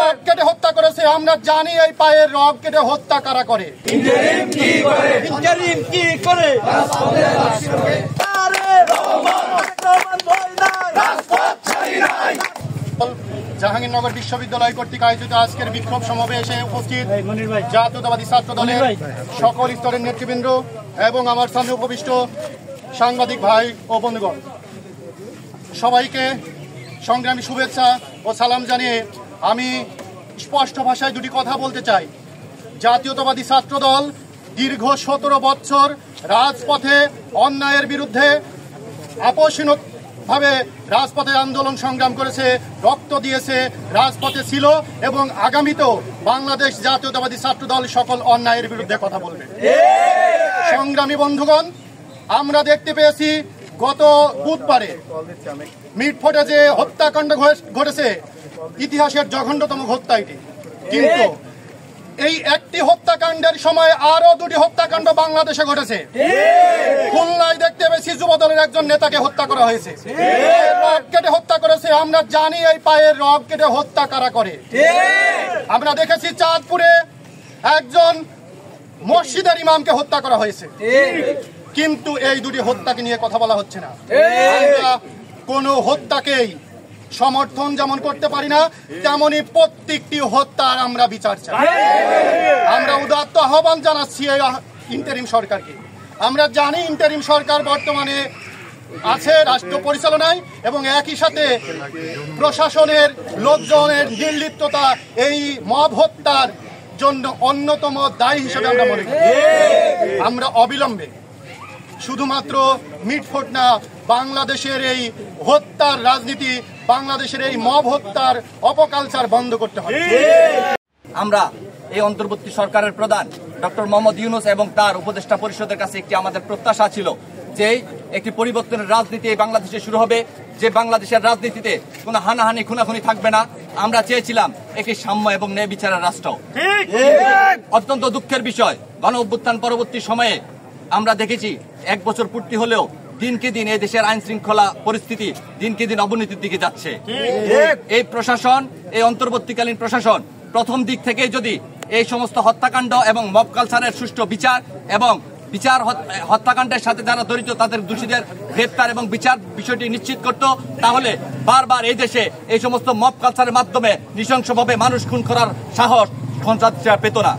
রগ কেটে হত্যা করেছে। আমরা জানি এই পায়ের রগ কেটে হত্যা কারা করে। জাহাঙ্গীরনগর বিশ্ববিদ্যালয় কর্তৃক আয়োজিত আজকের বিক্ষোভ সমাবেশে উপস্থিত জাতীয়তাবাদী ছাত্র দলের সকল স্তরের নেতৃবৃন্দ এবং আমার সামনে উপবিষ্ট সাংবাদিক ভাই ও বন্ধুগণ, সবাইকে সংগ্রামী শুভেচ্ছা ও সালাম জানিয়ে আমি স্পষ্ট ভাষায় দুটি কথা বলতে চাই। জাতীয়তাবাদী ছাত্র দল দীর্ঘ 17 বছর রাজপথে অন্যায়ের বিরুদ্ধে আপোষহীনভাবে রাজপথে আন্দোলন সংগ্রাম করেছে, রক্ত দিয়েছে, রাজপথে ছিল এবং আগামীতেও বাংলাদেশ জাতীয়তাবাদী ছাত্র দল সকল অন্যায়ের বিরুদ্ধে কথা বলবে। সংগ্রামী বন্ধুগণ, আমরা দেখতে পেয়েছি গত বুধবারে মিটফোর্টে যে হত্যাকাণ্ড ঘটেছে, ইতিহাসের জঘন্যতম হত্যা এটি। কিন্তু এই একটি হত্যাকাণ্ডের সময় আরো দুটি হত্যাকাণ্ড বাংলাদেশে ঘটেছে। খুলনায় দেখতে পেয়েছি যুবদলের একজন নেতাকে হত্যা করা হয়েছে, রগ কেটে হত্যা করেছে। আমরা জানি এই পায়ের রগ কেটে হত্যা কারা করে। আমরা দেখেছি চাঁদপুরে একজন মসজিদের ইমামকে হত্যা করা হয়েছে, কিন্তু এই দুটি হত্যাকে নিয়ে কথা বলা হচ্ছে না। আমরা কোনো হত্যাকেই সমর্থন যেমন করতে পারি না, তেমনি প্রত্যেকটি হত্যার আমরা বিচার চাই। আমরা উদাত্ত আহ্বান জানাচ্ছি এই ইন্টারিম সরকারকে। আমরা জানি ইন্টারিম সরকার বর্তমানে আছে রাষ্ট্র পরিচালনায় এবং একই সাথে প্রশাসনের লোকজনের নির্লিপ্ততা এই মব হত্যার জন্য অন্যতম দায়ী হিসেবে আমরা মনে করি। আমরা অবিলম্বে শুধুমাত্র মিটফোর্ট না, বাংলাদেশের এই হত্যার রাজনীতি, বাংলাদেশের এই মব হত্যার অপকালচার বন্ধ করতে হবে। আমরা এই অন্তর্বর্তী সরকারের প্রধান ডক্টর মোহাম্মদ ইউনূস এবং তার উপদেষ্টা পরিষদের কাছে একটি আমাদের প্রত্যাশা ছিল যে একটি পরিবর্তনের রাজনীতি এই বাংলাদেশে শুরু হবে, যে বাংলাদেশের রাজনীতিতে কোনো হানাহানি খুনাখুনি থাকবে না। আমরা চেয়েছিলাম একটি সাম্য এবং ন্যায় বিচারের রাষ্ট্র। অত্যন্ত দুঃখের বিষয়, গণ অভ্যুত্থান পরবর্তী সময়ে আমরা দেখেছি 1 বছর পূর্তি হলেও দিনকে দিন এই দেশের আইন শৃঙ্খলা পরিস্থিতি দিনকে দিন অবনতির দিকে যাচ্ছে। এই প্রশাসন, এই অন্তর্বর্তীকালীন প্রশাসন প্রথম দিক থেকে যদি এই সমস্ত হত্যাকাণ্ড এবং মব কালচারের সুষ্ঠু বিচার এবং হত্যাকাণ্ডের সাথে যারা জড়িত তাদের দোষীদের গ্রেপ্তার এবং বিচার বিষয়টি নিশ্চিত করত, তাহলে বারবার এই দেশে এই সমস্ত মব কালচারের মাধ্যমে নৃশংসভাবে মানুষ খুন করার সাহস সন্ত্রাসীরা পেত না।